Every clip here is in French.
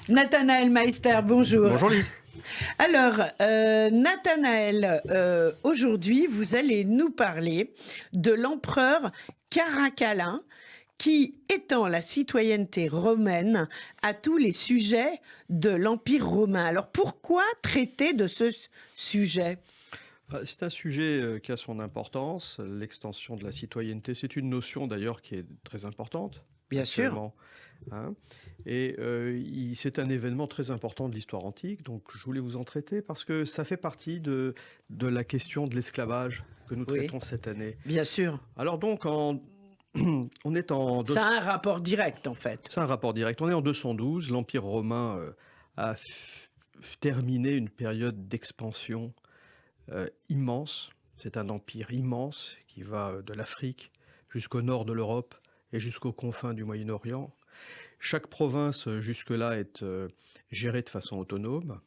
Nathanaël Meister, bonjour. Bonjour Lise. Alors, Nathanaël, aujourd'hui, vous allez nous parler de l'empereur Caracalla qui étend la citoyenneté romaine à tous les sujets de l'Empire romain. Alors, pourquoi traiter de ce sujet ? C'est un sujet qui a son importance. L'extension de la citoyenneté, c'est une notion d'ailleurs qui est très importante. Bien sûr. Actuellement, hein. Et c'est un événement très important de l'histoire antique, donc je voulais vous en traiter parce que ça fait partie de la question de l'esclavage que nous Oui. traitons cette année. Bien sûr. Alors donc, on est en... Ça a un rapport direct, en fait. C'est un rapport direct. On est en 212. L'Empire romain a terminé une période d'expansion immense. C'est un empire immense qui va de l'Afrique jusqu'au nord de l'Europe et jusqu'aux confins du Moyen-Orient. Chaque province jusque-là est gérée de façon autonome.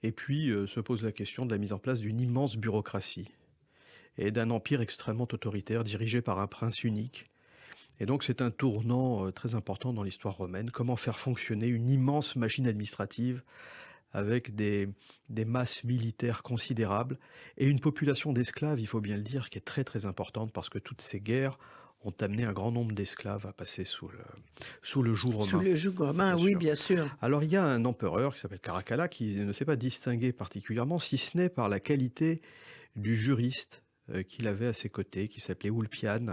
Et puis se pose la question de la mise en place d'une immense bureaucratie et d'un empire extrêmement autoritaire dirigé par un prince unique. Et donc c'est un tournant très important dans l'histoire romaine. Comment faire fonctionner une immense machine administrative avec des masses militaires considérables et une population d'esclaves, il faut bien le dire, qui est très très importante parce que toutes ces guerres ont amené un grand nombre d'esclaves à passer sous le joug romain. Sous le joug romain, oui, bien sûr. Alors il y a un empereur qui s'appelle Caracalla qui ne s'est pas distingué particulièrement, si ce n'est par la qualité du juriste qu'il avait à ses côtés, qui s'appelait Ulpian.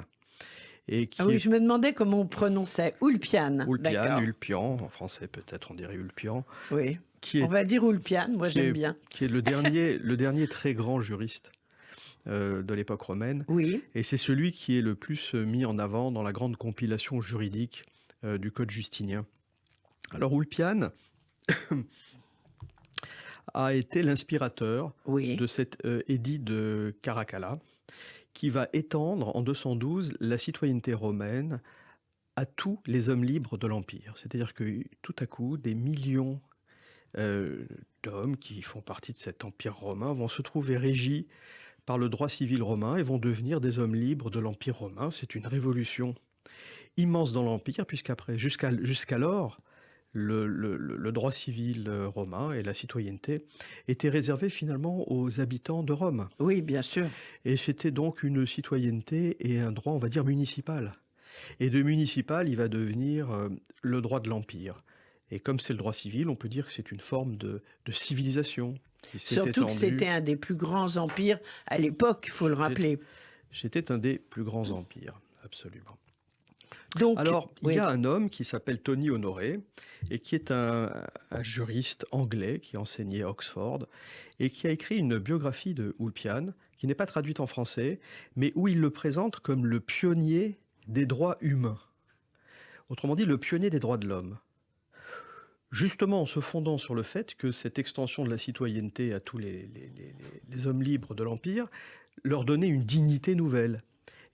Et qui oui, je me demandais comment on prononçait. Ulpian. Ulpian, en français peut-être on dirait Ulpian. Oui. On va dire Ulpian, moi j'aime bien. Qui est le dernier très grand juriste de l'époque romaine. Oui. Et c'est celui qui est le plus mis en avant dans la grande compilation juridique du Code justinien. Alors Ulpian a été l'inspirateur de cet édit de Caracalla qui va étendre en 212 la citoyenneté romaine à tous les hommes libres de l'Empire. C'est-à-dire que tout à coup, des millions d'hommes qui font partie de cet empire romain vont se trouver régis par le droit civil romain et vont devenir des hommes libres de l'empire romain. C'est une révolution immense dans l'empire, puisqu'après, jusqu'alors, le droit civil romain et la citoyenneté étaient réservés finalement aux habitants de Rome. Oui, bien sûr. Et c'était donc une citoyenneté et un droit, on va dire, municipal. Et de municipal, il va devenir le droit de l'empire. Et comme c'est le droit civil, on peut dire que c'est une forme de civilisation. Surtout que c'était un des plus grands empires à l'époque, il faut le rappeler. C'était un des plus grands empires, absolument. Donc, alors, il y a un homme qui s'appelle Tony Honoré, et qui est un juriste anglais qui enseignait à Oxford, et qui a écrit une biographie de Ulpian, qui n'est pas traduite en français, mais où il le présente comme le pionnier des droits humains. Autrement dit, le pionnier des droits de l'homme. Justement en se fondant sur le fait que cette extension de la citoyenneté à tous les hommes libres de l'Empire leur donnait une dignité nouvelle.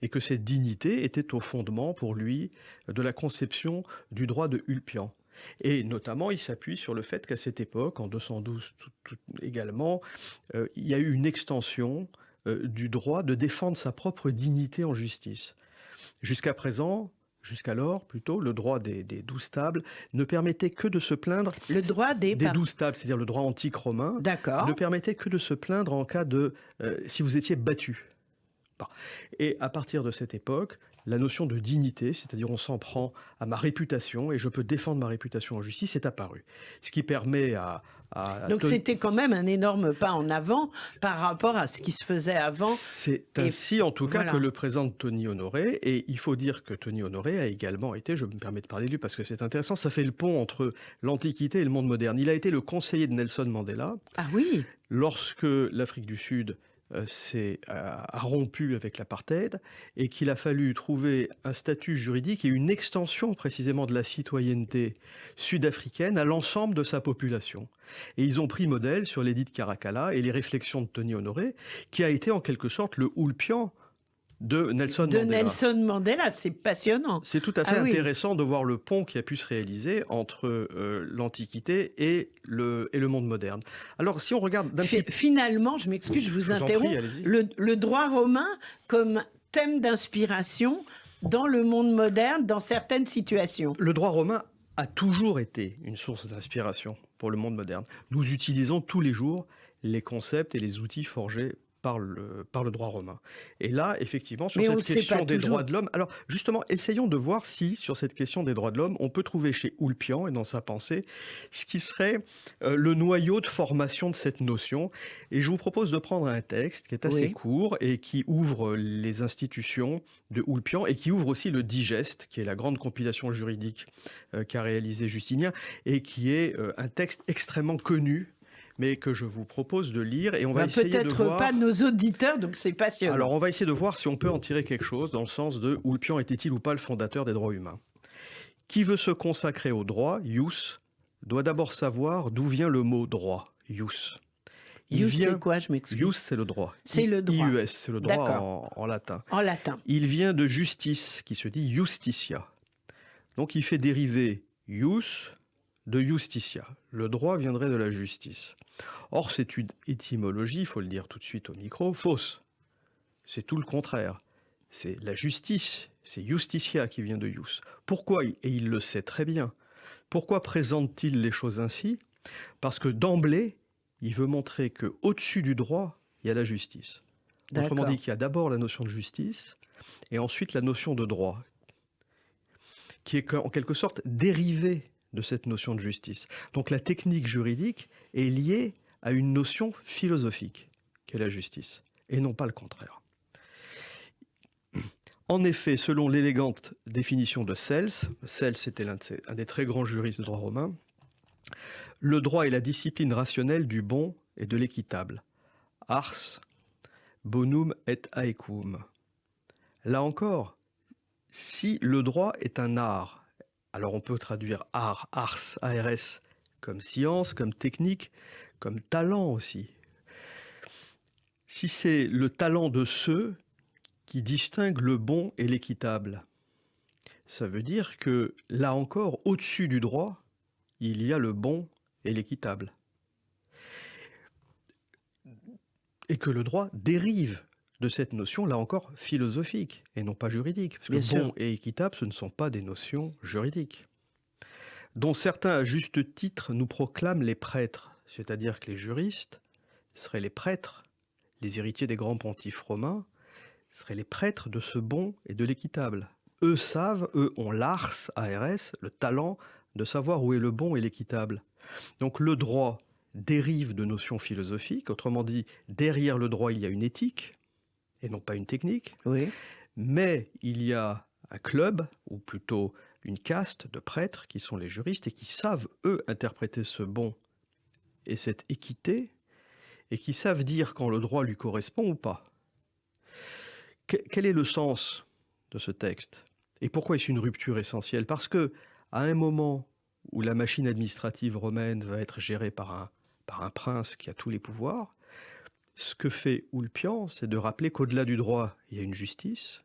Et que cette dignité était au fondement, pour lui, de la conception du droit de Ulpian. Et notamment, il s'appuie sur le fait qu'à cette époque, en 212 également, il y a eu une extension du droit de défendre sa propre dignité en justice. Jusqu'alors, plutôt, le droit des 12 tables ne permettait que de se plaindre... Le droit des 12 tables, c'est-à-dire le droit antique romain, ne permettait que de se plaindre en cas de... si vous étiez battu. Et à partir de cette époque, la notion de dignité, c'est-à-dire on s'en prend à ma réputation et je peux défendre ma réputation en justice, est apparu. Ce qui permet Donc c'était quand même un énorme pas en avant par rapport à ce qui se faisait avant. C'est ainsi en tout cas que le présente Tony Honoré, et il faut dire que Tony Honoré a également été, je me permets de parler de lui parce que c'est intéressant, ça fait le pont entre l'Antiquité et le monde moderne. Il a été le conseiller de Nelson Mandela. Ah oui. Lorsque l'Afrique du Sud a rompu avec l'apartheid et qu'il a fallu trouver un statut juridique et une extension précisément de la citoyenneté sud-africaine à l'ensemble de sa population. Et ils ont pris modèle sur l'édit de Caracalla et les réflexions de Tony Honoré, qui a été en quelque sorte le Ulpian de Nelson Mandela. De Nelson Mandela, c'est passionnant. C'est tout à fait intéressant de voir le pont qui a pu se réaliser entre l'Antiquité et le monde moderne. Alors, si on regarde... Finalement, je m'excuse, je vous interromps, le droit romain comme thème d'inspiration dans le monde moderne, dans certaines situations. Le droit romain a toujours été une source d'inspiration pour le monde moderne. Nous utilisons tous les jours les concepts et les outils forgés par le droit romain. Et là, effectivement, sur Mais on ne cette le sait question pas des droits toujours. de l'homme, alors justement, essayons de voir si, sur cette question des droits de l'homme, on peut trouver chez Ulpian et dans sa pensée ce qui serait le noyau de formation de cette notion. Et je vous propose de prendre un texte qui est assez Oui. court et qui ouvre les institutions de Ulpian et qui ouvre aussi le Digeste, qui est la grande compilation juridique qu'a réalisé Justinien et qui est un texte extrêmement connu, mais que je vous propose de lire et on va essayer de Peut-être voir. pas nos auditeurs, donc c'est passionnant. Alors, on va essayer de voir si on peut en tirer quelque chose dans le sens de Ulpian était-il ou pas le fondateur des droits humains. Qui veut se consacrer au droit, ius, doit d'abord savoir d'où vient le mot droit, ius. Ius, c'est quoi? Je m'excuse. Ius, c'est le droit. C'est le droit. IUS, c'est le droit en latin. En latin. Il vient de justice, qui se dit justitia. Donc, il fait dériver ius de justitia. Le droit viendrait de la justice. Or, c'est une étymologie, il faut le dire tout de suite au micro, fausse. C'est tout le contraire. C'est la justice, c'est justitia qui vient de ius. Pourquoi? Et il le sait très bien. Pourquoi présente-t-il les choses ainsi? Parce que d'emblée, il veut montrer qu'au-dessus du droit, il y a la justice. Autrement dit, qu'il y a d'abord la notion de justice et ensuite la notion de droit, qui est en quelque sorte dérivée de cette notion de justice. Donc la technique juridique est liée à une notion philosophique, qui est la justice, et non pas le contraire. En effet, selon l'élégante définition de Cels était un des très grands juristes de droit romain, le droit est la discipline rationnelle du bon et de l'équitable. Ars, bonum et aequum. Là encore, si le droit est un art, alors on peut traduire ars, ARS, comme science, comme technique, comme talent aussi. Si c'est le talent de ceux qui distinguent le bon et l'équitable, ça veut dire que, là encore, au-dessus du droit, il y a le bon et l'équitable. Et que le droit dérive de cette notion, là encore, philosophique, et non pas juridique. Parce que bon et équitable, ce ne sont pas des notions juridiques. Dont certains, à juste titre, nous proclament les prêtres, c'est-à-dire que les juristes seraient les prêtres, les héritiers des grands pontifes romains, seraient les prêtres de ce bon et de l'équitable. Eux savent, eux ont l'ars, ARS, le talent de savoir où est le bon et l'équitable. Donc le droit dérive de notions philosophiques, autrement dit, derrière le droit, il y a une éthique, et non pas une technique, oui. Mais il y a un club, ou plutôt une caste de prêtres, qui sont les juristes, et qui savent, eux, interpréter ce bon et cette équité, et qui savent dire quand le droit lui correspond ou pas. Quel est le sens de ce texte? Et pourquoi est-ce une rupture essentielle? Parce que, à un moment où la machine administrative romaine va être gérée par un prince qui a tous les pouvoirs, ce que fait Ulpian, c'est de rappeler qu'au-delà du droit, il y a une justice,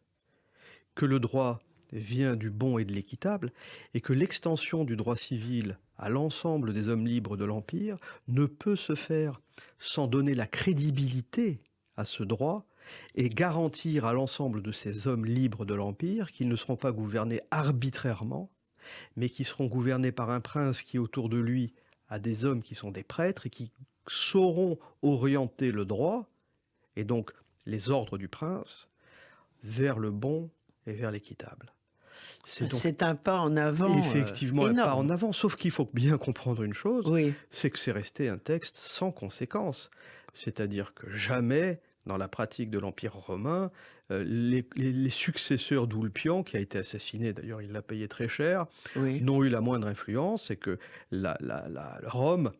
que le droit vient du bon et de l'équitable, et que l'extension du droit civil à l'ensemble des hommes libres de l'Empire ne peut se faire sans donner la crédibilité à ce droit et garantir à l'ensemble de ces hommes libres de l'Empire qu'ils ne seront pas gouvernés arbitrairement, mais qui seront gouvernés par un prince qui, autour de lui, a des hommes qui sont des prêtres et qui sauront orienter le droit, et donc les ordres du prince, vers le bon et vers l'équitable. C'est un pas en avant. Effectivement, un pas en avant, sauf qu'il faut bien comprendre une chose, c'est que c'est resté un texte sans conséquence. C'est-à-dire que jamais, dans la pratique de l'Empire romain, les successeurs d'Ulpian, qui a été assassiné, d'ailleurs il l'a payé très cher, n'ont eu la moindre influence, et que Rome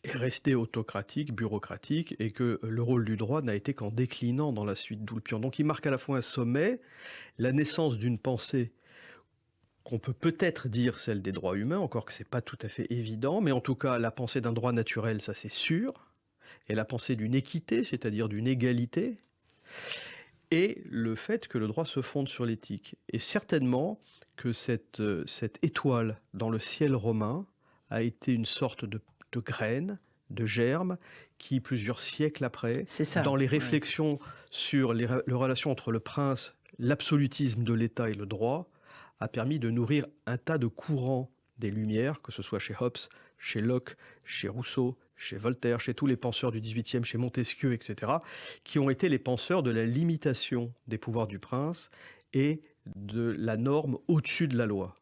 est restée autocratique, bureaucratique, et que le rôle du droit n'a été qu'en déclinant dans la suite d'Ulpian. Donc il marque à la fois un sommet, la naissance d'une pensée qu'on peut peut-être dire celle des droits humains, encore que ce n'est pas tout à fait évident, mais en tout cas la pensée d'un droit naturel, ça c'est sûr, et la pensée d'une équité, c'est-à-dire d'une égalité, et le fait que le droit se fonde sur l'éthique. Et certainement que cette étoile dans le ciel romain a été une sorte de graine, de germe, qui, plusieurs siècles après, dans les réflexions sur les relations entre le prince, l'absolutisme de l'État et le droit, a permis de nourrir un tas de courants des Lumières, que ce soit chez Hobbes, chez Locke, chez Rousseau, chez Voltaire, chez tous les penseurs du XVIIIe, chez Montesquieu, etc., qui ont été les penseurs de la limitation des pouvoirs du prince et de la norme au-dessus de la loi.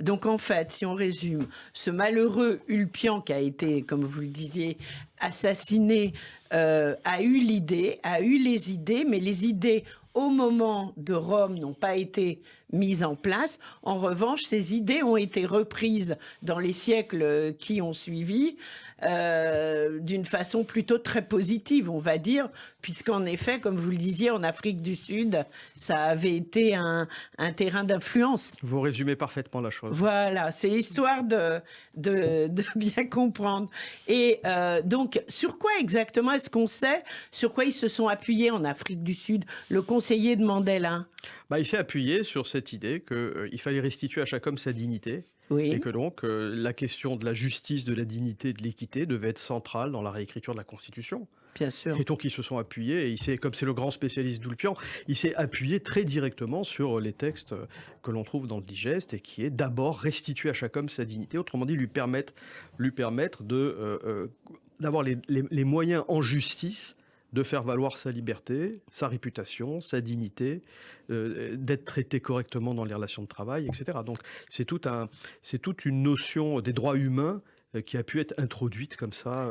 Donc en fait, si on résume, ce malheureux Ulpian qui a été, comme vous le disiez, assassiné, a eu l'idée, a eu les idées, mais les idées au moment de Rome n'ont pas été mises en place. En revanche, ces idées ont été reprises dans les siècles qui ont suivi d'une façon plutôt très positive, on va dire, puisqu'en effet, comme vous le disiez, en Afrique du Sud, ça avait été un terrain d'influence. Vous résumez parfaitement la chose. Voilà, c'est histoire de bien comprendre. Et donc, sur quoi exactement est-ce qu'on sait, sur quoi ils se sont appuyés en Afrique du Sud, le conseiller de Mandela? Il s'est appuyé sur cette idée qu'il fallait restituer à chaque homme sa dignité. Oui. Et que donc la question de la justice, de la dignité, de l'équité devait être centrale dans la réécriture de la Constitution. Bien sûr. Et donc ils se sont appuyés, et comme c'est le grand spécialiste d'Ulpian, il s'est appuyé très directement sur les textes que l'on trouve dans le Digeste, et qui est d'abord restituer à chaque homme sa dignité, autrement dit lui permettre d'avoir les moyens en justice de faire valoir sa liberté, sa réputation, sa dignité, d'être traité correctement dans les relations de travail, etc. Donc c'est toute une notion des droits humains qui a pu être introduite comme ça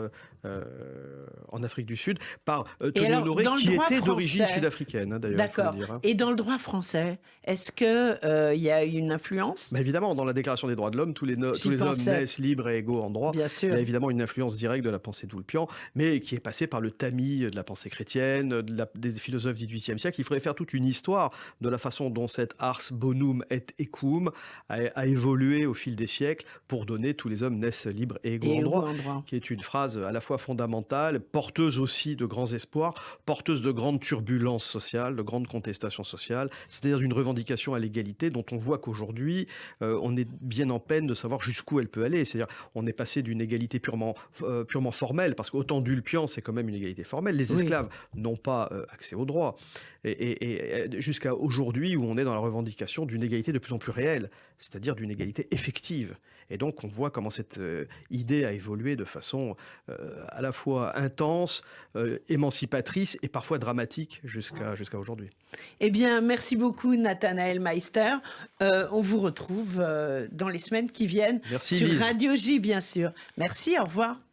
en Afrique du Sud par Tony Honoré, qui était d'origine sud-africaine, d'ailleurs. D'accord. Et dans le droit français, est-ce qu'il y a une influence? Évidemment, dans la Déclaration des droits de l'homme, tous les hommes naissent libres et égaux en droit. Bien sûr. Il y a évidemment une influence directe de la pensée d'Ulpian, mais qui est passée par le tamis de la pensée chrétienne, des philosophes du XVIIIe siècle. Il faudrait faire toute une histoire de la façon dont cette ars bonum et equum a évolué au fil des siècles pour donner tous les hommes naissent libres et égaux en droit, qui est une phrase à la fois fondamentale, porteuse aussi de grands espoirs, porteuse de grandes turbulences sociales, de grandes contestations sociales, c'est-à-dire d'une revendication à l'égalité dont on voit qu'aujourd'hui, on est bien en peine de savoir jusqu'où elle peut aller. C'est-à-dire on est passé d'une égalité purement formelle, parce qu'autant d'Ulpian, c'est quand même une égalité formelle. Les esclaves n'ont pas accès aux droits. Et jusqu'à aujourd'hui, où on est dans la revendication d'une égalité de plus en plus réelle, c'est-à-dire d'une égalité effective. Et donc, on voit comment cette idée a évolué de façon à la fois intense, émancipatrice et parfois dramatique jusqu'à aujourd'hui. Eh bien, merci beaucoup, Nathanaël Meister. On vous retrouve dans les semaines qui viennent. Merci, sur Lise. Radio J, bien sûr. Merci, au revoir.